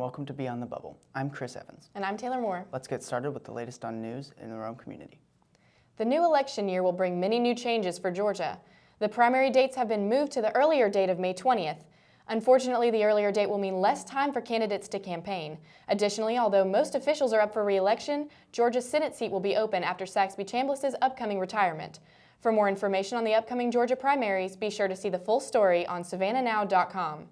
welcome to Beyond the Bubble. I'm Chris Evans. And I'm Taylor Moore. Let's get started with the latest on news in the Rome community. The new election year will bring many new changes for Georgia. The primary dates have been moved to the earlier date of May 20th. Unfortunately, the earlier date will mean less time for candidates to campaign. Additionally, although most officials are up for re-election, Georgia's Senate seat will be open after Saxby Chambliss's upcoming retirement. For more information on the upcoming Georgia primaries, be sure to see the full story on SavannahNow.com.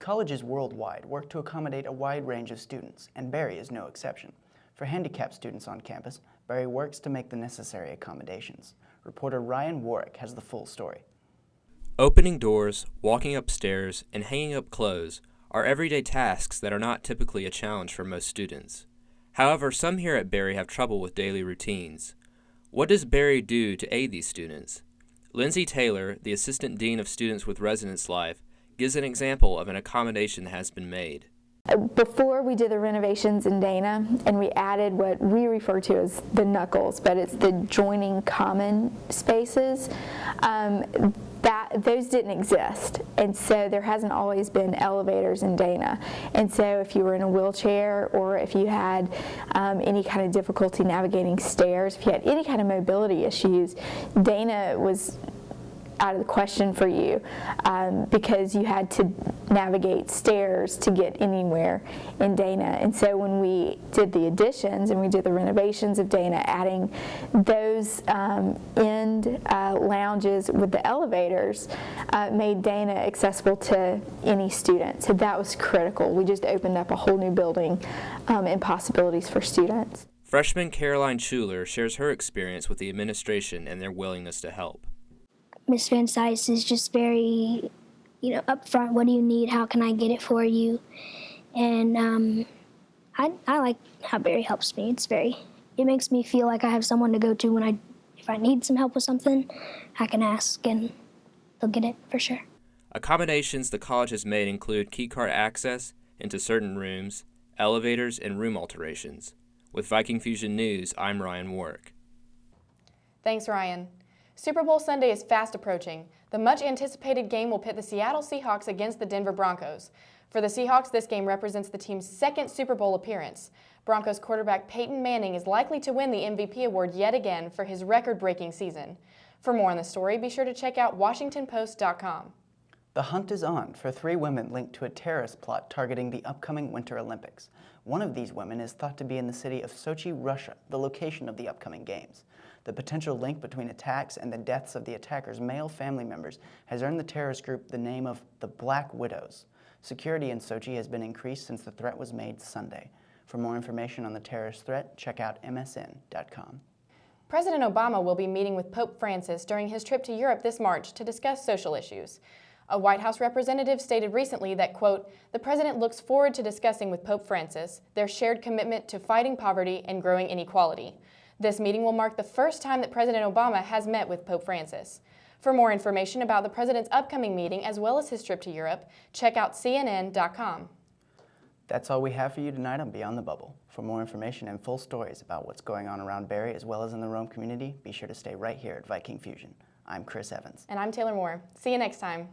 Colleges worldwide work to accommodate a wide range of students, and Berry is no exception. For handicapped students on campus, Berry works to make the necessary accommodations. Reporter Ryan Warwick has the full story. Opening doors, walking upstairs, and hanging up clothes are everyday tasks that are not typically a challenge for most students. However, some here at Berry have trouble with daily routines. What does Berry do to aid these students? Lindsay Taylor, the Assistant Dean of Students with Residence Life, gives an example of an accommodation that has been made. Before we did the renovations in Dana, and we added what we refer to as the knuckles, but it's the joining common spaces, those didn't exist, and so there hasn't always been elevators in Dana. And so if you were in a wheelchair, or if you had any kind of difficulty navigating stairs, if you had any kind of mobility issues, Dana was out of the question for you because you had to navigate stairs to get anywhere in Dana. And so when we did the additions and we did the renovations of Dana, adding those end lounges with the elevators made Dana accessible to any student. So that was critical. We just opened up a whole new building and possibilities for students. Freshman Caroline Schuler shares her experience with the administration and their willingness to help. Miss Van Sice is just very, upfront. What do you need? How can I get it for you? And I like how Berry helps me. It makes me feel like I have someone to go to if I need some help with something, I can ask and they'll get it for sure. Accommodations the college has made include keycard access into certain rooms, elevators, and room alterations. With Viking Fusion News, I'm Ryan Warwick. Thanks, Ryan. Super Bowl Sunday is fast approaching. The much-anticipated game will pit the Seattle Seahawks against the Denver Broncos. For the Seahawks, this game represents the team's second Super Bowl appearance. Broncos quarterback Peyton Manning is likely to win the MVP award yet again for his record-breaking season. For more on the story, be sure to check out WashingtonPost.com. The hunt is on for 3 women linked to a terrorist plot targeting the upcoming Winter Olympics. One of these women is thought to be in the city of Sochi, Russia, the location of the upcoming games. The potential link between attacks and the deaths of the attackers' male family members has earned the terrorist group the name of the Black Widows. Security in Sochi has been increased since the threat was made Sunday. For more information on the terrorist threat, check out msn.com. President Obama will be meeting with Pope Francis during his trip to Europe this March to discuss social issues. A White House representative stated recently that, quote, the president looks forward to discussing with Pope Francis their shared commitment to fighting poverty and growing inequality. This meeting will mark the first time that President Obama has met with Pope Francis. For more information about the president's upcoming meeting as well as his trip to Europe, check out CNN.com. That's all we have for you tonight on Beyond the Bubble. For more information and full stories about what's going on around Berry as well as in the Rome community, be sure to stay right here at Viking Fusion. I'm Chris Evans. And I'm Taylor Moore. See you next time.